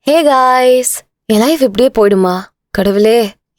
Hey guys, என் life இப்படியே போயிடுமா? கடவுளே,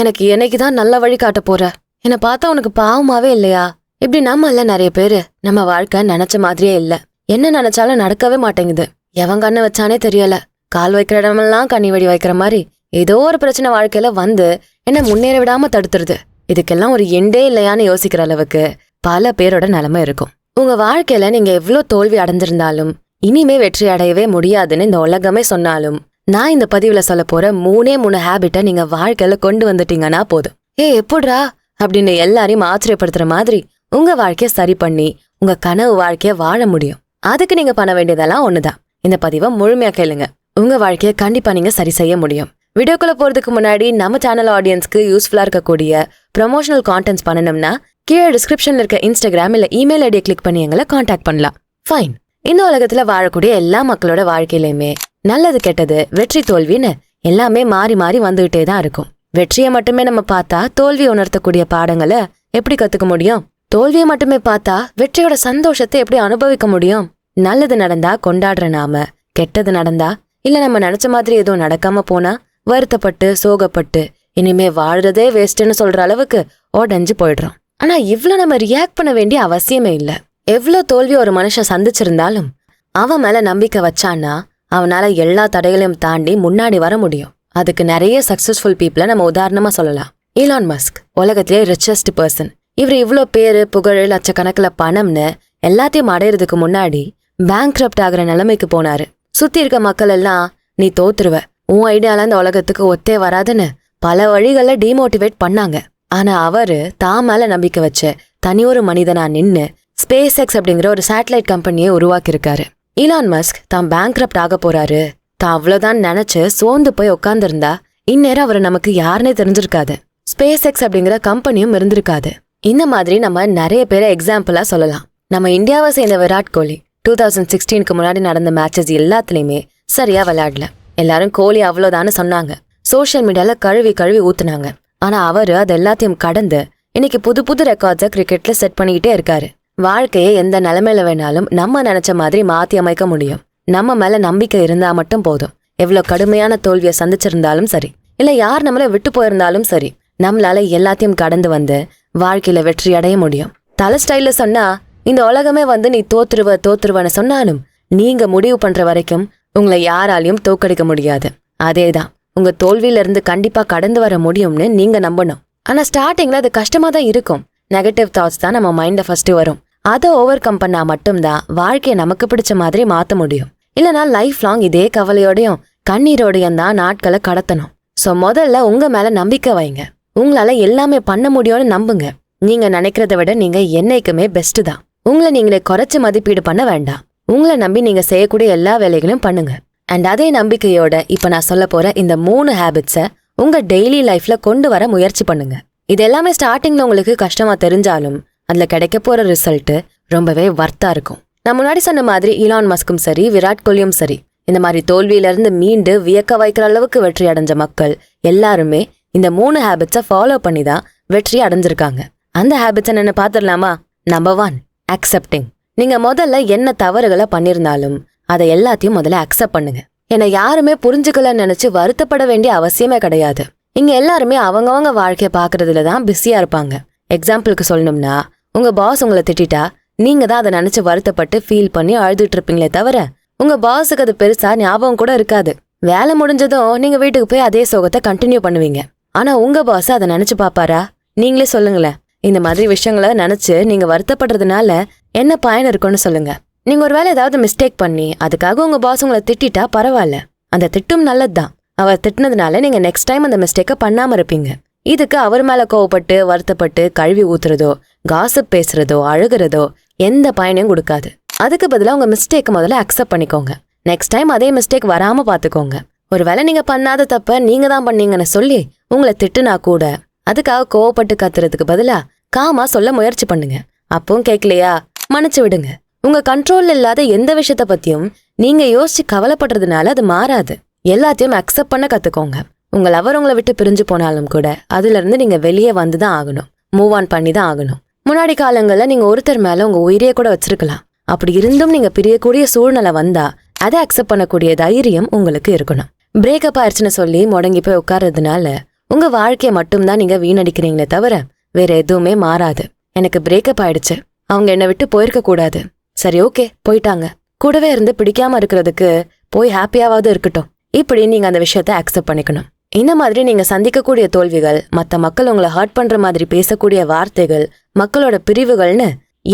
எனக்கு என்னைக்குதான் நல்ல வழி காட்ட போற? என்னை பார்த்தா உனக்கு பாவமாவே இல்லையா? இப்படி நம்மள நிறைய பேரு நம்ம வாழ்க்கை நினைச்ச மாதிரியே இல்ல. என்ன நினைச்சாலும் நடக்கவே மாட்டேங்குது. எவன் கண்ணு வச்சானே தெரியல. கால் வைக்கிற இடமெல்லாம் கண்ணி வெடி வைக்கிற மாதிரி ஏதோ ஒரு பிரச்சனை வாழ்க்கையில வந்து என்ன முன்னேற விடாம தடுத்துருது. இதுக்கெல்லாம் ஒரு எண்டே இல்லையான்னு யோசிக்கிற அளவுக்கு பல பேரோட நிலைமை இருக்கும். உங்க வாழ்க்கையில நீங்க எவ்வளவு தோல்வி அடைஞ்சிருந்தாலும் இனிமே வெற்றி அடையவே முடியாதுன்னு இந்த உலகமே சொன்னாலும் நான் இந்த பதிவுல சொல்ல போற 3 ஹேபிட்டை நீங்க வாழ்க்கையில கொண்டு வந்துட்டீங்கன்னா போதும். எப்படிரா அப்படின்னு எல்லாரையும் ஆச்சரியப்படுத்துற மாதிரி உங்க வாழ்க்கைய சரி பண்ணி உங்க கனவு வாழ்க்கைய வாழ முடியும். அதுக்கு நீங்க பண்ண வேண்டியதெல்லாம் ஒண்ணுதான். இந்த பதிவை முழுமையா கேளுங்க. உங்க வாழ்க்கைய கண்டிப்பா நீங்க சரி செய்ய முடியும். வீடியோக்குள்ள போறதுக்கு முன்னாடி நம்ம சேனல் ஆடியன்ஸ்க்கு யூஸ்ஃபுல்லா இருக்கக்கூடிய ப்ரமோஷனல் கான்டென்ட்ஸ் பண்ணணும்னா கீழே டிஸ்கிரிப்ஷன்ல இருக்க இன்ஸ்டாகிராம் இல்ல இமெயில் ஐடியை கிளிக் பண்ணி எங்களை கான்டாக்ட் பண்ணலாம். ஃபைன். இந்த உலகத்துல வாழக்கூடிய எல்லா மக்களோட வாழ்க்கையிலுமே நல்லது கெட்டது வெற்றி தோல்வின்னு எல்லாமே மாறி மாறி வந்துகிட்டே தான் இருக்கும். வெற்றியை மட்டுமே நம்ம பார்த்தா தோல்வி உணர்த்தக்கூடிய பாடங்களை எப்படி கத்துக்க முடியும்? தோல்வியை மட்டுமே பார்த்தா வெற்றியோட சந்தோஷத்தை எப்படி அனுபவிக்க முடியும்? நல்லது நடந்தா கொண்டாடுற நாம, கெட்டது நடந்தா இல்ல நம்ம நினைச்ச மாதிரி எதுவும் நடக்காம போனா வருத்தப்பட்டு சோகப்பட்டு இனிமே வாழ்றதே வேஸ்ட்னு சொல்ற அளவுக்கு உடஞ்சு போயிடுறோம். ஆனா இவ்வளவு நம்ம ரியாக்ட் பண்ண வேண்டிய அவசியமே இல்ல. எவ்வளவு தோல்வி ஒரு மனுஷன் சந்திச்சிருந்தாலும் அவன் மேல நம்பிக்கை வச்சான்னா அவனால எல்லா தடைகளையும் தாண்டி முன்னாடி வர முடியும். அதுக்கு நிறைய சக்சஸ்ஃபுல் பீப்புளை நம்ம உதாரணமா சொல்லலாம். ஈலான் மஸ்க் உலகத்திலே ரிச்சஸ்ட் பர்சன். இவர் இவ்ளோ பேரு புகழ் லட்சக்கணக்கில் பணம்னு எல்லாத்தையும் அடையிறதுக்கு முன்னாடி பேங்க்ரப்ட் ஆகிற நிலைமைக்கு போனாரு. சுத்தி இருக்க மக்கள் எல்லாம் நீ தோத்துருவ, உன் ஐடியால இந்த உலகத்துக்கு ஒத்தே வராதுன்னு பல வழிகளை டிமோட்டிவேட் பண்ணாங்க. ஆனா அவரு தான் மேல நம்பிக்கை வச்சு தனி ஒரு மனிதனா நின்னு ஸ்பேஸ் எக்ஸ் அப்படிங்கிற ஒரு சேட்டலைட் கம்பெனியை உருவாக்கியிருக்காரு. ஈலான் மஸ்க் தான் பேங்க்ரப்ட் ஆக போறாரு தான் அவ்வளவுதான் நினைச்சு சோர்ந்து போய் உட்கார்ந்துருந்தா இந்நேரம் அவர் நமக்கு யாருன்னே தெரிஞ்சிருக்காது. ஸ்பேஸ் எக்ஸ் அப்படிங்கிற கம்பெனியும் இருந்திருக்காது. இந்த மாதிரி நம்ம நிறைய பேரை எக்ஸாம்பிளா சொல்லலாம். நம்ம இந்தியாவை சேர்ந்த விராட் கோலி 2016க்கு முன்னாடி நடந்த மேட்சஸ் எல்லாத்துலயுமே சரியா விளையாடல. எல்லாரும் கோலி அவ்வளவுதான்னு சொன்னாங்க. சோசியல் மீடியால கழுவி கழுவி ஊத்துனாங்க. ஆனா அவரு அது எல்லாத்தையும் கடந்து இன்னைக்கு புது புது ரெக்கார்ட்ஸை கிரிக்கெட்ல செட் பண்ணிக்கிட்டே இருக்காரு. வாழ்க்கையை எந்த நிலைமையில வேணாலும் நம்ம நினைச்ச மாதிரி மாத்தி அமைக்க முடியும். நம்ம மேல நம்பிக்கை இருந்தா மட்டும் போதும். எவ்வளவு கடுமையான தோல்வியை சந்திச்சிருந்தாலும் சரி, இல்ல யார் நம்மள விட்டு போயிருந்தாலும் சரி, நம்மளால எல்லாத்தையும் கடந்து வந்து வாழ்க்கையில வெற்றி அடைய முடியும். தலை ஸ்டைல்ல சொன்னா இந்த உலகமே வந்து நீ தோத்துருவன்னு சொன்னாலும் நீங்க முடிவு பண்ற வரைக்கும் உங்களை யாராலையும் தோக்கடிக்க முடியாது. அதேதான், உங்க தோல்வியில இருந்து கண்டிப்பா கடந்து வர முடியும்னு நீங்க நம்பணும். ஆனா ஸ்டார்டிங்ல அது கஷ்டமா தான் இருக்கும். நெகட்டிவ் தாட்ஸ் தான் நம்ம மைண்ட ஃபர்ஸ்ட் வரும். அதை ஓவர் கம் பண்ணா மட்டும்தான் வாழ்க்கையை நமக்கு பிடிச்ச மாதிரி மாத்த முடியும். இல்லனா லைஃப் லாங் இதே கவலையோடையும் கண்ணீரோடையும் தான் நாட்களை கடத்தணும். சோ முதல்ல உங்க மேல நம்பிக்கை வைங்க. உங்களால எல்லாமே பண்ண முடியும்னு நம்புங்க. நீங்க நினைக்கிறத விட நீங்க என்னைக்குமே பெஸ்ட் தான். உங்களை நீங்களே குறைச்சு மதிப்பீடு பண்ண வேண்டாம். உங்களை நம்பி நீங்க செய்யக்கூடிய எல்லா வேலைகளையும் பண்ணுங்க. அண்ட் அதே நம்பிக்கையோட இப்ப நான் சொல்ல போற இந்த 3 ஹேபிட்ஸை உங்க டெய்லி லைஃப்ல கொண்டு வர முயற்சி பண்ணுங்க. இது எல்லாமே ஸ்டார்டிங்ல உங்களுக்கு கஷ்டமா தெரிஞ்சாலும் அதுல கிடைக்க போற ரிசல்ட் ரொம்பவே வர்த்தா இருக்கும். நான் முன்னாடி சொன்ன மாதிரி ஈலான் மஸ்கும் சரி, விராட் கோலியும் சரி, இந்த மாதிரி தோல்வியில இருந்து மீண்டு வியக்க வைக்கிற அளவுக்கு வெற்றி அடைஞ்ச மக்கள் எல்லாருமே இந்த 3 ஹேபிட்ஸை ஃபாலோ பண்ணி தான் வெற்றி அடைஞ்சிருக்காங்க. அந்த ஹேபிட்ஸ் என்னன்னு பாத்துடலாமா? Number 1, accepting. நீங்க முதல்ல என்ன தவறுகளை பண்ணிருந்தாலும் அதை எல்லாத்தையும் முதல்ல அக்செப்ட் பண்ணுங்க. ஏன்னா யாருமே புரிஞ்சுக்கலன்னு நினைச்சு வருத்தப்பட வேண்டிய அவசியமே கிடையாது. இங்க எல்லாருமே அவங்கவங்க வாழ்க்கைய பாக்குறதுல தான் பிஸியா இருப்பாங்க. எக்ஸாம்பிளுக்கு சொல்லணும்னா, உங்க பாஸ் உங்களை திட்டா நீங்க தான் அதை நினைச்சு வருத்தப்பட்டு ஃபீல் பண்ணி அழுதுட்டு இருப்பீங்களே தவிர உங்க பாஸுக்கு அது பெருசா ஞாபகம் கூட இருக்காது. வேலை முடிஞ்சதும் நீங்க வீட்டுக்கு போய் அதே சோகத்தை கண்டினியூ பண்ணுவீங்க. ஆனா உங்க பாஸ் அதை நினைச்சு பாப்பாரா? நீங்களே சொல்லுங்களேன். இந்த மாதிரி விஷயங்களை நினைச்சு நீங்க வருத்தப்படுறதுனால என்ன பயன் இருக்குன்னு சொல்லுங்க. நீங்க ஒரு வேலை ஏதாவது மிஸ்டேக் பண்ணி அதுக்காக உங்க பாஸ் உங்களை திட்டா பரவாயில்ல, அந்த திட்டும் நல்லதுதான். அவர் திட்டினதுனால நீங்க நெக்ஸ்ட் டைம் அந்த மிஸ்டேக்க பண்ணாம இருப்பீங்க. இதுக்கு அவர் மேல கோவப்பட்டு வருத்தப்பட்டு கழுவி ஊத்துறதோ காசிப் பேசுறதோ அழுகிறதோ எந்த பயனையும் கொடுக்காது. அதுக்கு பதிலா உங்க மிஸ்டேக்க முதல்ல அக்செப்ட் பண்ணிக்கோங்க. நெக்ஸ்ட் டைம் அதே மிஸ்டேக் வராம பாத்துக்கோங்க. ஒருவேளை நீங்க பண்ணாத தப்ப நீங்க தான் பண்ணீங்கன்னு சொல்லி உங்களை திட்டுனா கூட அதுக்காக கோவப்பட்டு கத்துறதுக்கு பதிலா காமா சொல்ல முயற்சி பண்ணுங்க. அப்பவும் கேட்கலையா, மன்னிச்சு விடுங்க. உங்க கண்ட்ரோல் இல்லாத எந்த விஷயத்த பத்தியும் நீங்க யோசிச்சு கவலைப்படுறதுனால அது மாறாது. எல்லாத்தையும் அக்செப்ட் பண்ண கத்துக்கோங்க. உங்க லவர் உங்களை விட்டு பிரிஞ்சு போனாலும் கூட அதுல இருந்து நீங்க வெளியே வந்துதான் ஆகணும். மூவ் ஆன் பண்ணி தான் ஆகணும். முன்னாடி காலங்கள்ல நீங்க ஒருத்தர் மேல உங்க உயிரையே கூட வச்சிருக்கலாம். அப்படி இருந்தும் நீங்க பிரியக்கூடிய சூழ்நிலை வந்தா அதை அக்செப்ட் பண்ணக்கூடிய தைரியம் உங்களுக்கு இருக்கணும். பிரேக்கப் ஆயிடுச்சுன்னு சொல்லி முடங்கி போய் உட்கார்றதுனால உங்க வாழ்க்கைய மட்டும்தான் நீங்க வீணடிக்கிறீங்களே தவிர வேற எதுவுமே மாறாது. எனக்கு பிரேக்கப் ஆயிடுச்சு, அவங்க என்னை விட்டு போயிருக்க கூடாது, சரி ஓகே போயிட்டாங்க, கூடவே இருந்து பிடிக்காம இருக்கிறதுக்கு போய் ஹாப்பியாவது இருக்கட்டும், இப்படி நீங்க அந்த விஷயத்த அக்செப்ட் பண்ணிக்கணும். இந்த மாதிரி நீங்க சந்திக்கக்கூடிய தோல்விகள், மத்த மக்கள் உங்களை ஹர்ட் பண்ற மாதிரி பேசக்கூடிய வார்த்தைகள், மக்களோட பிரிவுகள்னு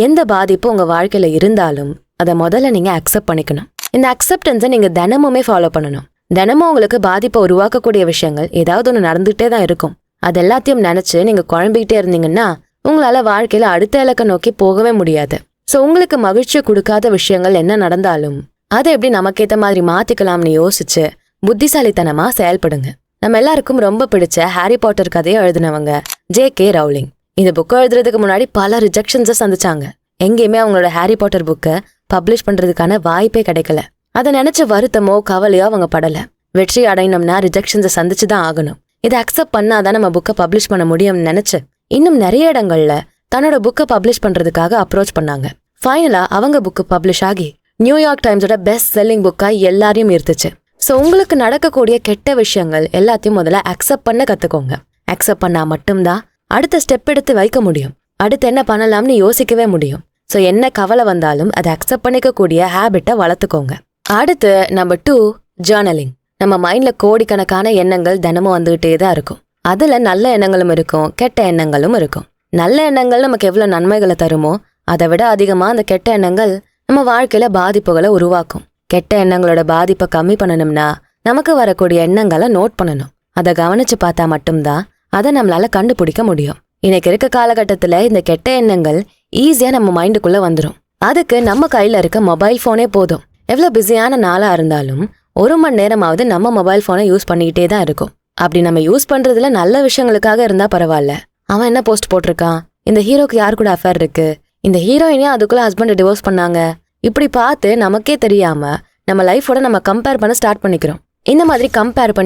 எந்த பாதிப்பும் உங்க வாழ்க்கையில இருந்தாலும் அதை முதல்ல நீங்க அக்செப்ட் பண்ணிக்கணும். இந்த அக்செப்டன்ஸை நீங்க தினமுமே ஃபாலோ பண்ணணும். தினமும் உங்களுக்கு பாதிப்பை உருவாக்கக்கூடிய விஷயங்கள் ஏதாவது ஒன்று நடந்துகிட்டே தான் இருக்கும். அது எல்லாத்தையும் நினைச்சு நீங்க குழம்பிக்கிட்டே இருந்தீங்கன்னா உங்களால வாழ்க்கையில அடுத்த இலக்க நோக்கி போகவே முடியாது. சோ உங்களுக்கு மகிழ்ச்சியை கொடுக்காத விஷயங்கள் என்ன நடந்தாலும் அதை எப்படி நமக்கேத்த மாதிரி மாத்திக்கலாம்னு யோசிச்சு புத்திசாலித்தனமா செயல்படுங்க. நம்ம எல்லாருக்கும் ரொம்ப பிடிச்ச ஹாரி பாட்டர் கதையை எழுதினவங்க J.K. ரவுலிங். இந்த புக்கை எழுதுறதுக்கு முன்னாடி பல ரிஜெக்ஷன்ஸை சந்திச்சாங்க. எங்கேயுமே அவங்களோட ஹாரி பாட்டர் புக்கை பப்ளிஷ் பண்றதுக்கான வாய்ப்பே கிடைக்கல. அதை நினைச்ச வருத்தமோ கவலையோ அவங்க படல. வெற்றி அடையணும்னா ரிஜெக்ஷன்ஸை சந்திச்சுதான் ஆகணும். இதை அக்செப்ட் பண்ணாதான் நம்ம புக்கை பப்ளிஷ் பண்ண முடியும்னு நினைச்சு இன்னும் நிறைய இடங்கள்ல தன்னோட புக்கை பப்ளிஷ் பண்றதுக்காக அப்ரோச் பண்ணாங்க. ஃபைனலா அவங்க புக்கு பப்ளிஷ் ஆகி நியூயார்க் டைம்ஸோட பெஸ்ட் செல்லிங் புக்கா எல்லாரையும் ஈர்த்துச்சு. சோ உங்களுக்கு நடக்கக்கூடிய கெட்ட விஷயங்கள் எல்லாத்தையும் முதல்ல அக்செப்ட் பண்ண கத்துக்கோங்க. அக்செப்ட் பண்ணா மட்டும்தான் அடுத்த ஸ்டெப் எடுத்து வைக்க முடியும். அடுத்து என்ன பண்ணலாம்னு யோசிக்கவே முடியும். சோ என்ன கவலை வந்தாலும் அதை அக்செப்ட் பண்ணிக்க கூடிய ஹேபிட்டை வளர்த்துக்கோங்க. அடுத்து நம்பர் 2, ஜர்னலிங். நம்ம மைண்ட்ல கோடிக்கணக்கான எண்ணங்கள் தினமும் வந்துகிட்டே தான் இருக்கும். அதுல நல்ல எண்ணங்களும் இருக்கும், கெட்ட எண்ணங்களும் இருக்கும். நல்ல எண்ணங்கள் நமக்கு எவ்வளவு நன்மைகளை தருமோ அதை விட அதிகமா அந்த கெட்ட எண்ணங்கள் நம்ம வாழ்க்கையில பாதிப்புகளை உருவாக்கும். கெட்ட எண்ணங்களோட பாதிப்பை கம்மி பண்ணணும்னா நமக்கு வரக்கூடிய எண்ணங்களை நோட் பண்ணணும். அதை கவனிச்சு பார்த்தா மட்டும்தான் அதை நம்மளால கண்டுபிடிக்க முடியும். இன்னைக்கு இருக்க காலகட்டத்துல இந்த கெட்ட எண்ணங்கள் ஈஸியா நம்ம மைண்டுக்குள்ள வந்துடும். அதுக்கு நம்ம கையில இருக்க மொபைல் போனே போதும். எவ்வளவு பிஸியான நாளா இருந்தாலும் 1 மணி நேரமாவது நம்ம மொபைல் போனை யூஸ் பண்ணிக்கிட்டே தான் இருக்கும். அப்படி நம்ம யூஸ் பண்றதுல நல்ல விஷயங்களுக்காக இருந்தா பரவாயில்ல. அவன் என்ன போஸ்ட் போட்டிருக்கான், இந்த ஹீரோக்கு யார் கூட அஃபேர் இருக்கு, இந்த ஹீரோயினே அதுக்குள்ள ஹஸ்பண்டை டிவோர்ஸ் பண்ணாங்க, இப்படி பார்த்து நமக்கே தெரியாம நம்ம லைஃபோட நம்ம கம்பேர் பண்ண ஸ்டார்ட் பண்ணிக்கிறோம். இந்த மாதிரி கம்பேர்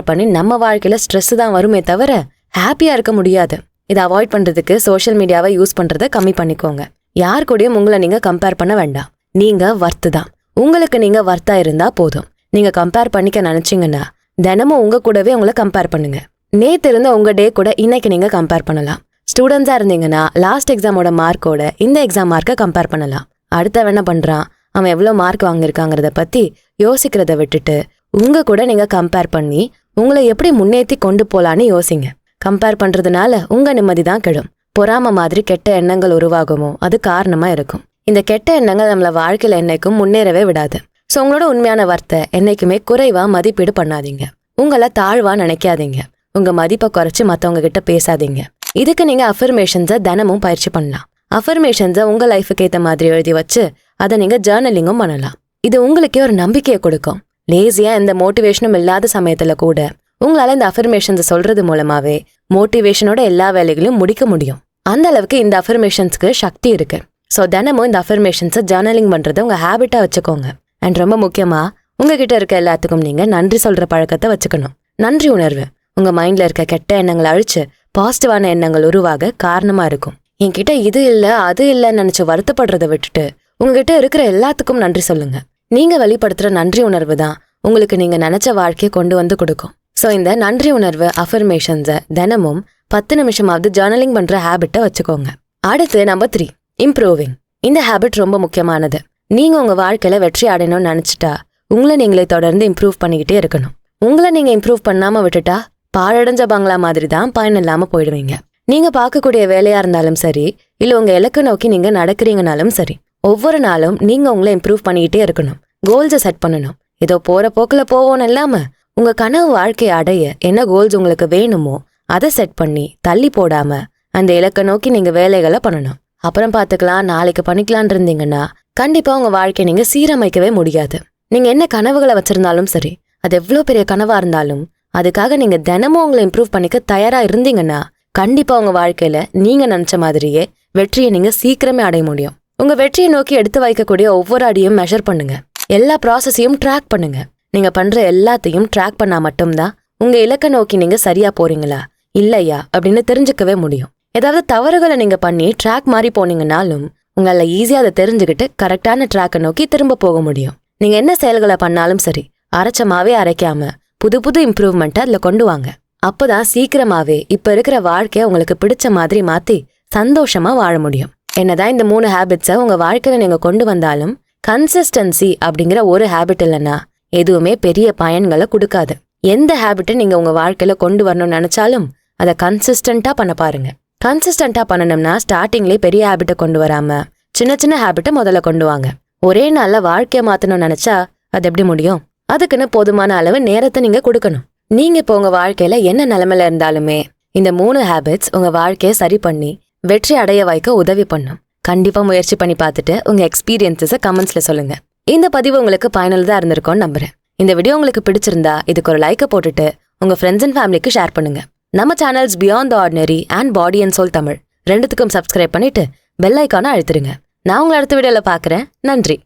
பண்ணி நம்ம வாழ்க்கையில ஸ்ட்ரெஸ் தான் வருமே தவிர ஹாப்பியா இருக்க முடியாது. இதை அவாய்ட் பண்றதுக்கு சோஷியல் மீடியாவை யூஸ் பண்றதை கம்மி பண்ணிக்கோங்க. யார் கூடயும் உங்களை நீங்க கம்பேர் பண்ண வேண்டாம். நீங்க வர்த்து தான். உங்களுக்கு நீங்க வர்த்தா இருந்தா போதும். நீங்க கம்பேர் பண்ணிக்க நினைச்சீங்கன்னா தினமும் உங்க கூடவே உங்களை கம்பேர் பண்ணுங்க. நேத்து இருந்த உங்க டே கூட இன்னைக்கு நீங்க கம்பேர் பண்ணலாம். ஸ்டூடெண்ட்ஸா இருந்தீங்கன்னா லாஸ்ட் எக்ஸாமோட மார்க்கோட இந்த எக்ஸாம் மார்க்கை கம்பேர் பண்ணலாம். அடுத்தவன் என்ன பண்றான், அவன் எவ்வளவு மார்க் வாங்கியிருக்காங்கிறத பத்தி யோசிக்கிறத விட்டுட்டு உங்க கூட நீங்க கம்பேர் பண்ணி உங்களை எப்படி முன்னேற்றி கொண்டு போலான்னு யோசிங்க. கம்பேர் பண்றதுனால உங்க நிம்மதி தான் கெடும். பொறாம மாதிரி கெட்ட எண்ணங்கள் உருவாகுமோ அது காரணமா இருக்கும். இந்த கெட்ட எண்ணங்கள் நம்மள வாழ்க்கையில என்னைக்கும் முன்னேறவே விடாது. சோ உங்களோட உண்மையான வார்த்தை என்னைக்குமே குறைவா மதிப்பீடு பண்ணாதீங்க. உங்களை தாழ்வா நினைக்காதீங்க. உங்க மதிப்பை குறைச்சு மத்தவங்க கிட்ட பேசாதீங்க. இதுக்கு நீங்க அஃபர்மேஷன்ஸை தினமும் பயிற்சி பண்ணலாம். அஃபர்மேஷன்ஸை உங்க லைஃபுக்கு ஏத்த மாதிரி எழுதி வச்சு அதை நீங்க ஜர்னலிங்கும் பண்ணலாம். இது உங்களுக்கே ஒரு நம்பிக்கையை கொடுக்கும். லேசியா எந்த மோட்டிவேஷனும் இல்லாத சமயத்துல கூட உங்களால இந்த அஃபர்மேஷன்ஸை சொல்றது மூலமாவே மோட்டிவேஷனோட எல்லா வேலைகளையும் முடிக்க முடியும். அந்த அளவுக்கு இந்த அஃபர்மேஷன்ஸ்க்கு சக்தி இருக்கு. சோ தினமும் இந்த அஃபர்மேஷன்ஸை ஜர்னலிங் பண்றதை உங்க ஹேபிட்டா வச்சுக்கோங்க. அண்ட் ரொம்ப முக்கியமா உங்ககிட்ட இருக்க எல்லாத்துக்கும் நீங்க நன்றி சொல்ற பழக்கத்தை வச்சுக்கணும். நன்றி உணர்வு உங்க மைண்ட்ல இருக்க கெட்ட எண்ணங்களை அழிச்சு பாசிட்டிவான எண்ணங்கள் உருவாக காரணமா இருக்கும். என்கிட்ட இது இல்ல அது இல்லன்னு நினைச்சு வருத்தப்படுறதை விட்டுட்டு உங்ககிட்ட இருக்கிற எல்லாத்துக்கும் நன்றி சொல்லுங்க. நீங்க வெளிப்படுத்துற நன்றி உணர்வு தான் உங்களுக்கு நீங்க நினைச்ச வாழ்க்கையை கொண்டு வந்து கொடுக்கும். சோ இந்த நன்றி உணர்வு அஃபர்மேஷன்ஸை தினமும் 10 நிமிஷமாவது ஜர்னலிங் பண்ற ஹேபிட்டை வச்சுக்கோங்க. அடுத்து நம்பர் 3, இம்ப்ரூவிங். இந்த ஹேபிட் ரொம்ப முக்கியமானது. நீங்க உங்க வாழ்க்கையில வெற்றி அடையணும்னு நினைச்சிட்டா உங்களை நீங்களே தொடர்ந்து இம்ப்ரூவ் பண்ணிக்கிட்டே இருக்கணும். உங்களை நீங்க இம்ப்ரூவ் பண்ணாம விட்டுட்டா பாழடைஞ்ச பங்களா மாதிரி தான் பயன் இல்லாம போயிடுவீங்க. நீங்க பார்க்கக்கூடிய வேலையா இருந்தாலும் சரி, இல்ல உங்க இலக்கு நோக்கி நீங்க நடக்கிறீங்கனாலும் சரி, ஒவ்வொரு நாளும் நீங்க உங்களை இம்ப்ரூவ் பண்ணிக்கிட்டே இருக்கணும். கோல்ஸை செட் பண்ணணும். ஏதோ போற போக்குல போவோன்னு இல்லாம உங்க கனவு வாழ்க்கையை அடைய என்ன கோல்ஸ் உங்களுக்கு வேணுமோ அதை செட் பண்ணி தள்ளி போடாம அந்த இலக்கை நோக்கி நீங்க வேலைகளை பண்ணணும். அப்புறம் பாத்துக்கலாம் நாளைக்கு பண்ணிக்கலான் இருந்தீங்கன்னா கண்டிப்பா உங்க வாழ்க்கையை நீங்க சீரமைக்கவே முடியாது. நீங்க என்ன கனவுகளை வச்சிருந்தாலும் சரி, அது எவ்வளவு பெரிய கனவா இருந்தாலும் அதுக்காக நீங்க தினமும் உங்களை இம்ப்ரூவ் பண்ணிக்க தயாரா இருந்தீங்கன்னா கண்டிப்பா உங்க வாழ்க்கையில நீங்க நினைச்ச மாதிரியே வெற்றியை நீங்க சீக்கிரமே அடைய முடியும். உங்க வெற்றியை நோக்கி எடுத்து வைக்கக்கூடிய ஒவ்வொரு அடியும் மெஷர் பண்ணுங்க. எல்லா ப்ராசஸையும் ட்ராக் பண்ணுங்க. நீங்க பண்ற எல்லாத்தையும் ட்ராக் பண்ணா மட்டும்தான் உங்க இலக்கை நோக்கி நீங்க சரியா போறீங்களா இல்லையா அப்படின்னு தெரிஞ்சுக்கவே முடியும். ஏதாவது தவறுகளை நீங்க பண்ணி ட்ராக் மாறி போனீங்கன்னாலும் உங்களால ஈஸியா அதை தெரிஞ்சுக்கிட்டு கரெக்டான ட்ராக்கை நோக்கி திரும்ப போக முடியும். நீங்க என்ன செயல்களை பண்ணாலும் சரி, அரைச்சமாவே அரைக்காம புது புது இம்ப்ரூவ்மெண்ட்டை அதுல கொண்டு வாங்க. அப்பதான் சீக்கிரமாவே இப்ப இருக்கிற வாழ்க்கைய உங்களுக்கு பிடிச்ச மாதிரி மாத்தி சந்தோஷமா வாழ முடியும். என்னதான் இந்த 3 ஹேபிட்ஸை உங்க வாழ்க்கையில நீங்க கொண்டு வந்தாலும் கன்சிஸ்டன்சி அப்படிங்கிற ஒரு ஹேபிட் இல்லைன்னா எதுவுமே பெரிய பயன்களை கொடுக்காது. எந்த ஹேபிட்டை நீங்க உங்க வாழ்க்கையில கொண்டு வரணும்னு நினைச்சாலும் அதை கன்சிஸ்டன்டா பண்ண பாருங்க. கன்சிஸ்டன்டா பண்ணணும்னா ஸ்டார்டிங்லேயே பெரிய ஹேபிட்டை கொண்டு வராம சின்ன சின்ன ஹேபிட்டை முதல்ல கொண்டு வாங்க. ஒரே நாள்ல வாழ்க்கைய மாத்தணும்னு நினைச்சா அது எப்படி முடியும்? அதுக்குன்னு போதுமான அளவு நேரத்தை நீங்க கொடுக்கணும். நீங்க இப்போ உங்க வாழ்க்கையில என்ன நிலைமையில இருந்தாலுமே இந்த 3 ஹேபிட்ஸ் உங்க வாழ்க்கைய சரி பண்ணி வெற்றி அடைய வைக்க உதவி பண்ணும். கண்டிப்பா முயற்சி பண்ணி பார்த்துட்டு உங்க எக்ஸ்பீரியன்ஸஸை கமெண்ட்ஸ்ல சொல்லுங்க. இந்த பதிவு உங்களுக்கு பயனுள்ளதா இருந்திருக்கும்னு நம்புறேன். இந்த வீடியோ உங்களுக்கு பிடிச்சிருந்தா இதுக்கு ஒரு லைக்கை போட்டுட்டு உங்க ஃப்ரெண்ட்ஸ் அண்ட் ஃபேமிலிக்கு ஷேர் பண்ணுங்க. நம்ம channels beyond the ordinary and body and soul Tamil ரெண்டுத்துக்கும் சப்ஸ்கிரைப் பண்ணிட்டு பெல் ஐக்கானை அழுத்திருங்க. நான் உங்களை அடுத்த வீடியோல பார்க்குறேன். நன்றி.